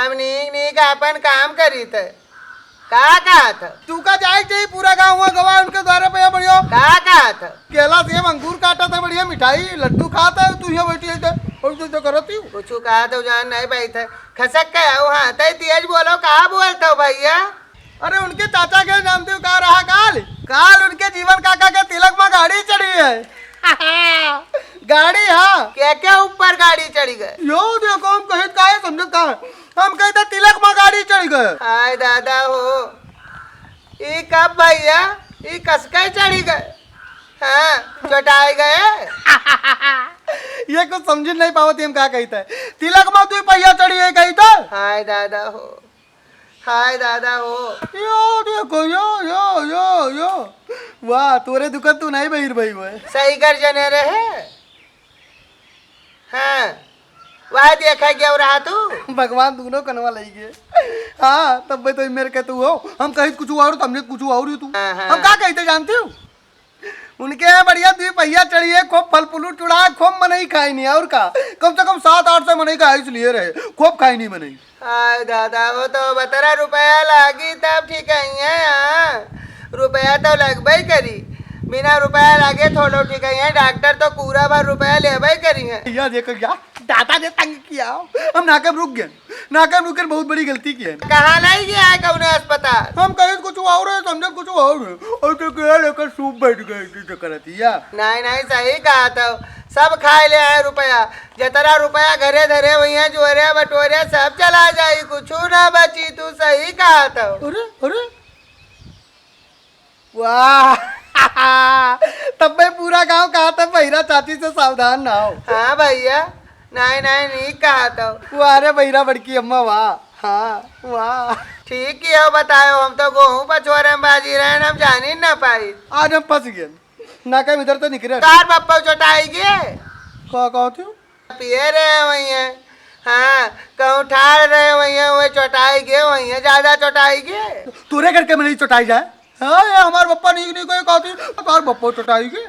हम नीक नीक अपन काम करी थे। का कहा था तू का जाए चाहिए पूरा गाँव हुआ गवाह उनके द्वारा पे बढ़िया का कहा था केला सेब अंगूर काटा था बढ़िया मिठाई लड्डू खाता है तू यहाँ बैठी है और तो करती हूँ कुछ कहा तो जान नहीं भाई था खसक के वहाँ तय तेज बोलो कहा बोलते हो भैया। अरे उनके चाचा के जानते हो कहा रहा काल काल उनके जीवन काका के तिलक में गाड़ी चढ़ी है गाड़ी हाँ क्या क्या ऊपर गाड़ी चढ़ी गए यो देखो हम कहे का है समझ का हम कहते तिलक में गाड़ी चढ़ गए हाय दादा हो ई कब भैया ई कसके चढ़ी गए हाँ चटाए गए ये कुछ समझ नहीं पावती हम क्या कहते है तिलक में तू पहिया चढ़ी है कही तो हाय दादा हो हाय दादा हो यो देखो यो वाह तोरे दुकान तू नहीं बहिर भाई वो सही कर जने रहे हाँ वह देखा क्या रहा तू भगवान दोनों कनवा लगी गए हाँ तब भाई तो मेरे कहते हो हम कहीं कुछ और तुमने कुछ और तू हम क्या कहते जानते हो उनके यहाँ बढ़िया तू पहिया चढ़ी है खूब फल फूल चुड़ा खूब मनई खाई नहीं और का कम से कम 7-8 से मनई का इसलिए रहे खूब खाई नहीं मनई हाय दादा वो तो 12 रुपया लागी तब ठीक है यहाँ रुपया तो लगभग करी बिना रुपया लागे थोड़ो ठीक है डॉक्टर तो पूरा भर रुपया ले करी है यह देखो क्या दादा ने तंग किया हम नाकम रुक गए नाकम रुक कर बहुत बड़ी गलती की है कहाँ नहीं गया है कौन अस्पताल हम कहे कुछ और है समझे कुछ और है और तो क्या लेकर सूप बैठ गए करती या नहीं सही कहा था सब खाए ले आए रुपया जतरा रुपया घरे धरे वही जोरे बटोरे सब चला जाये कुछ ना बची तू सही कहा था अरे अरे वाह तब मैं पूरा गांव कहा था बहिरा चाची से सावधान ना हो हाँ भैया नहीं कहा था वो अरे बहिरा बड़की अम्मा वाह हाँ वाह ठीक किया बताओ हम तो गेहूं पछोरे में बाजी रहे हम जान ही ना पाई आज हम फंस गए ना कहीं इधर तो निकले तार पप्पा चटाई गए कहा थे पिए रहे वही है हाँ कहूँ ठाड़ रहे वही है वही चटाई गए वही है ज्यादा चटाई गए तुरे करके में नहीं चटाई जाए हाँ ये हमारे पप्पा नहीं कोई कहती हमारे पप्पा चटाई के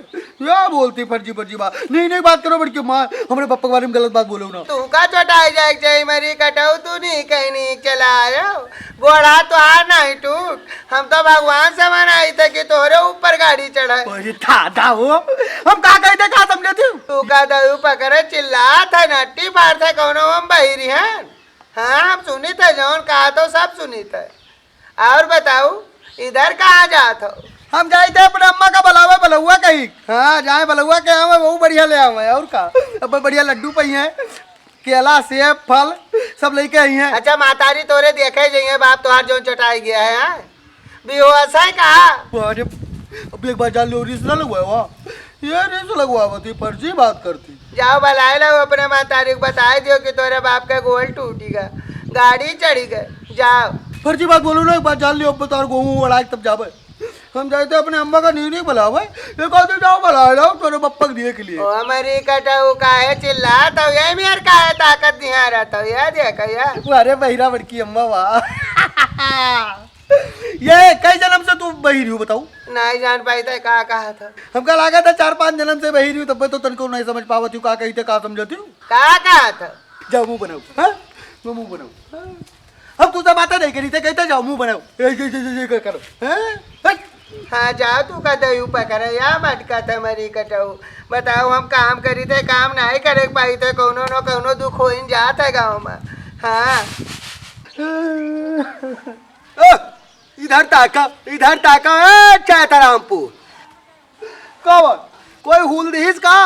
या बोलती फर्जी फर्जी बात नहीं बात करो बड़ी माँ हमारे पप्पा के बारे में गलत बात बोलो ना तू का चटाई जाए चाहिए मरी कटाऊ तू नहीं कहीं नहीं चला रहे गोड़ा तो हार नहीं टूट हम तो भगवान से मनाई थे कि तोहरे ऊपर गाड़ी चढ़ाए दादा हो हम कहा कहते कहा समझे थे तू का दरू पकड़े चिल्ला था नट्टी पार थे कौनो हम बहिरी हैं हाँ हम सुनी थे जौन कहा तो सब सुनी थे और बताऊ इधर कहाँ जात हो हम जाए थे अपने अम्मा का बलावा बलुआ कहीं हाँ जाए बलुआ के आवे वो बढ़िया ले आवे और का अब बढ़िया लड्डू पई हैं केला सेब फल सब लेके आई हैं अच्छा मातारी तोरे देखे जाइए बाप तुहार जो चटाई गया है बेहोश है कहा अरे अब एक बार जान लो रिस ना लगवाया ये रिस लगवाती पर्ची बात करती जाओ बुलाए लो अपने मातारी को बताए दियो कि तोरे बाप का गोल टूटेगा गाड़ी चढ़ी गए जाओ फर्जी बात बोलो ना एक बार जान लियो तार गेहूँ उड़ाए तब जावे हम जाते अपने अम्मा का नहीं बुलावे ये कहते जाओ बुला लो तोरे पप्पा के दिए के लिए ओ मरी कटाऊ काहे चिल्ला तो ये मेर काहे ताकत नहीं आ रहा तो ये देख यार अरे बहिरा बड़की अम्मा वाह ये कई जन्म से तू बहिरी हूँ बताऊ नहीं जान पाई था कहा था हमका लगा था 4-5 जन्म से बहिरी हूँ तब तो तनको नहीं समझ पावती हूँ कही थे कहा समझती हूँ कहा था जाओ मुँह बनाओ हाँ मुँह बनाओ अब तुझे बातें नहीं करी थे कहते जाओ मुँह बनाओ करो हाँ जाओ तू का दही पकड़ या मटका था मरी कटाऊ बताओ हम काम करी थे काम नहीं करे पाई थे कोनो न कोनो दुख हो जात है गाँव में हाँ इधर ताका चैतरामपुर कौन कोई हुल दिस का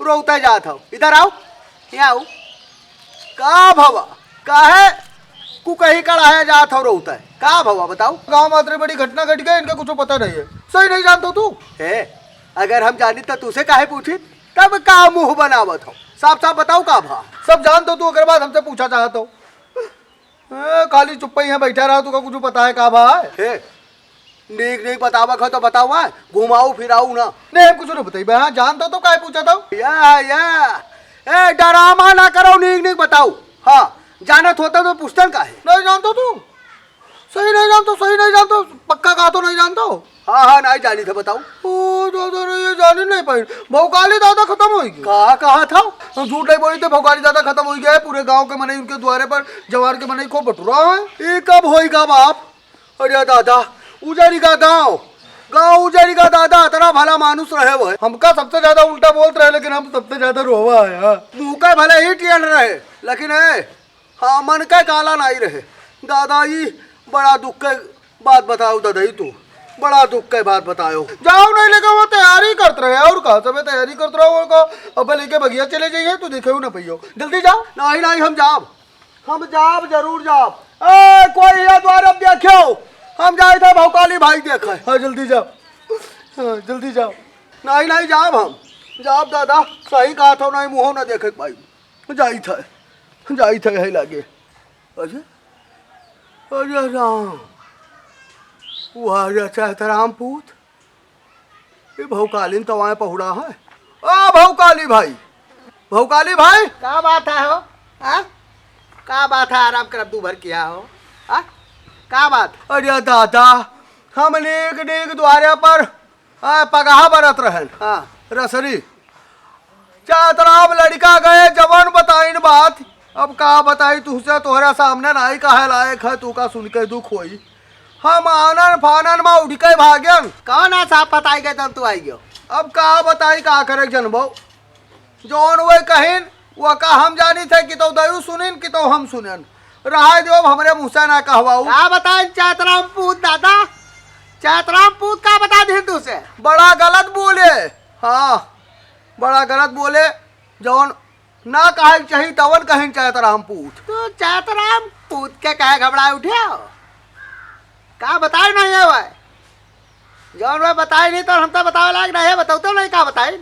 रोता जात हो इधर आओ यहाँ आओ का भवा का है कु कहीं कड़ा है जात हो रोता है का भवा बताओ गाँव में इतनी बड़ी घटना घट गई इनका कुछ पता नहीं है सही नहीं जानता तू है अगर हम जानी तो तुझसे काहे पूछी तब का मुंह बनावत हो साफ साफ बताओ का भा सब जानते तू अगर बात हमसे पूछा चाहत हो खाली चुप ही बैठा रहा तू का कुछ पता है का भाई नहीं बतावा खा तो बताओ घुमाऊ फिराऊ ना नहीं हम कुछ नहीं बताई हाँ जानता तो काहे पूछा था या डरामा ना करो नहीं बताओ हाँ जानत होता तो पूछता का है नहीं जानता तू सही नहीं जानता, सही नहीं जानता, पक्का कहा तो नहीं जानता हो। हाँ हाँ नहीं जानी था, बताओ। ओ दादा रे, ये जानी नहीं पाई। भौकाली दादा खत्म हो गई। कहा था हम झूठ नहीं बोली थे, भौकाली दादा खत्म हो गया है। पूरे गांव के मने उनके द्वारे पर जवार के मने को बटुरा है। ये कब होएगा बाप? अरे दादा उजारी का गांव उजारी का दादा इतना भला मानुस रहे वो। हमका सबसे ज्यादा उल्टा बोलते रहे, लेकिन हम सबसे ज्यादा रोवा है। मुंह का भले ही टियन रहे, लेकिन हाँ मन का काला नहीं रहे। दादाई बड़ा दुख के बात बताओ दादाई, तू बड़ा दुख के बात बताओ। जाओ नहीं लेकर वो तैयारी करते रहे, और कहा सब तैयारी करते रहो। अब लेके बगिया चले जाइए तो देखे ना पहियो, जल्दी जाओ। नहीं नहीं हम जाब जरूर जाब। कोई ये द्वार अब देखो, हम जाए थे भौकाली भाई देखा। हाँ जल्दी जाओ, हाँ जल्दी जाओ। नहीं नहीं जाब हम जाब दादा, सही कहा था, नहीं मुँह ना देखे भाई। जाई थे यही लागे। अरे अरे राम, वाह चाहतराम पूत, ये भौकालीन तो वहाँ पहुड़ा है। ओ भौकाली भाई, भौकाली भाई, का बात है हो? हाँ, का बात है? आराम कर दू भर किया हो। हाँ, का बात? अरे दादा हम नेक द्वारे पर पगाह बरत रहन। हाँ, रसरी चातराम लड़का गए जवान बताइन बात। अब का बताई तुझसे, तोहरा सामने नहीं कहे लायक है, तू का सुन के दुख होई। हम आनन फानन में उड़ के भाग्यन। कौन आ साहब बताई गए तब तू आई गयो? अब का बताई का करे जनबो, जौन वे कहिन वो का हम जानी थे कि तो दयु सुनिन कि तो हम सुनन। रहा जो हमरे मुँह से ना कहवाऊ। का बताए चातराम पूत दादा? चातराम पूत का बता दे तू से? बड़ा गलत बोले। हाँ बड़ा गलत बोले, जौन ना कहे चाहिए तवन कहीं चातराम पूत। तू चातराम पूत के कहे घबराए उठे हो? का बताए नहीं है भाई? जौन वे बताए नहीं तो हम तो बतावे लायक नहीं है, बताओ तो नहीं का बताए।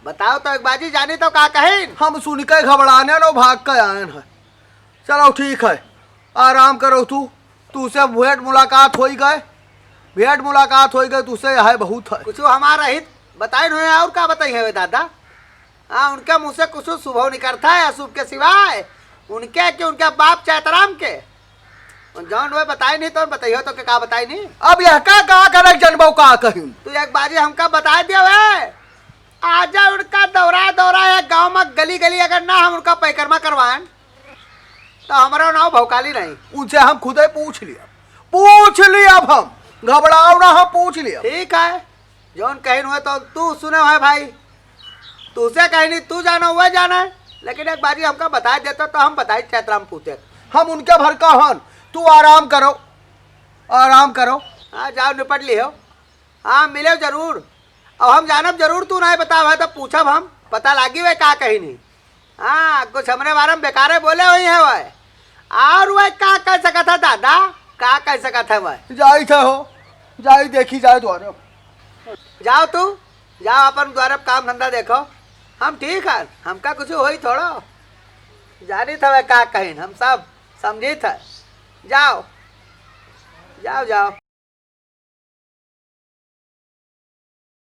बताओ तो एक बाजी जानी तो का कहीं। हम सुन के घबराने नो भाग के आयन है। चलो ठीक है, आराम करो। तू से भेंट मुलाकात हो गए, भेंट मुलाकात हो गए, तुझसे है बहुत है। कुछ हमारा हित बताए नहीं है, और का बताई है वे दादा? हाँ, उनके मुँह से कुछ शुभ निकलता है अशुभ के सिवाय? उनके कि उनके बाप चातराम के? जौन वे बताई नहीं तो बताइयो तो का बताई नहीं। अब यह का करे जनबो का कहीं। तू एक बाजी हमका बता दिया वे, आजा उनका दौरा है गांव में गली गली, अगर ना हम उनका पैकरमा करवाएं तो हमारा नाव भौकाली नहीं। उनसे हम खुद ही पूछ लिया। अब हम घबराओ ना, हम पूछ लिया। ठीक है, जौन कहीं हुए तो तू सुने है भाई, तुझसे कहीं नहीं, तू जाना हुआ जाना है। लेकिन एक बाजी हमका बता देता तो हम बताए चातराम पूते। हम उनके भर का हन, तू आराम करो। हाँ जाओ निपट लियो। हाँ मिले जरूर, अब हम जानब जरूर। तू नहीं बतावा तो पूछब हम, पता लागी वे का कहीं नहीं। हाँ कुछ हमरे बारे में बेकारे बोले हुई है वह, और वह का कह सका था दादा? का कह सका था वह? जाई देखी जाए द्वारे। जाओ तू जाओ, अपन द्वारा काम धंधा देखो। हम ठीक है, हमका कुछ हो थोड़ा जानी था वह का कहीं, हम सब समझी था। जाओ जाओ जाओ।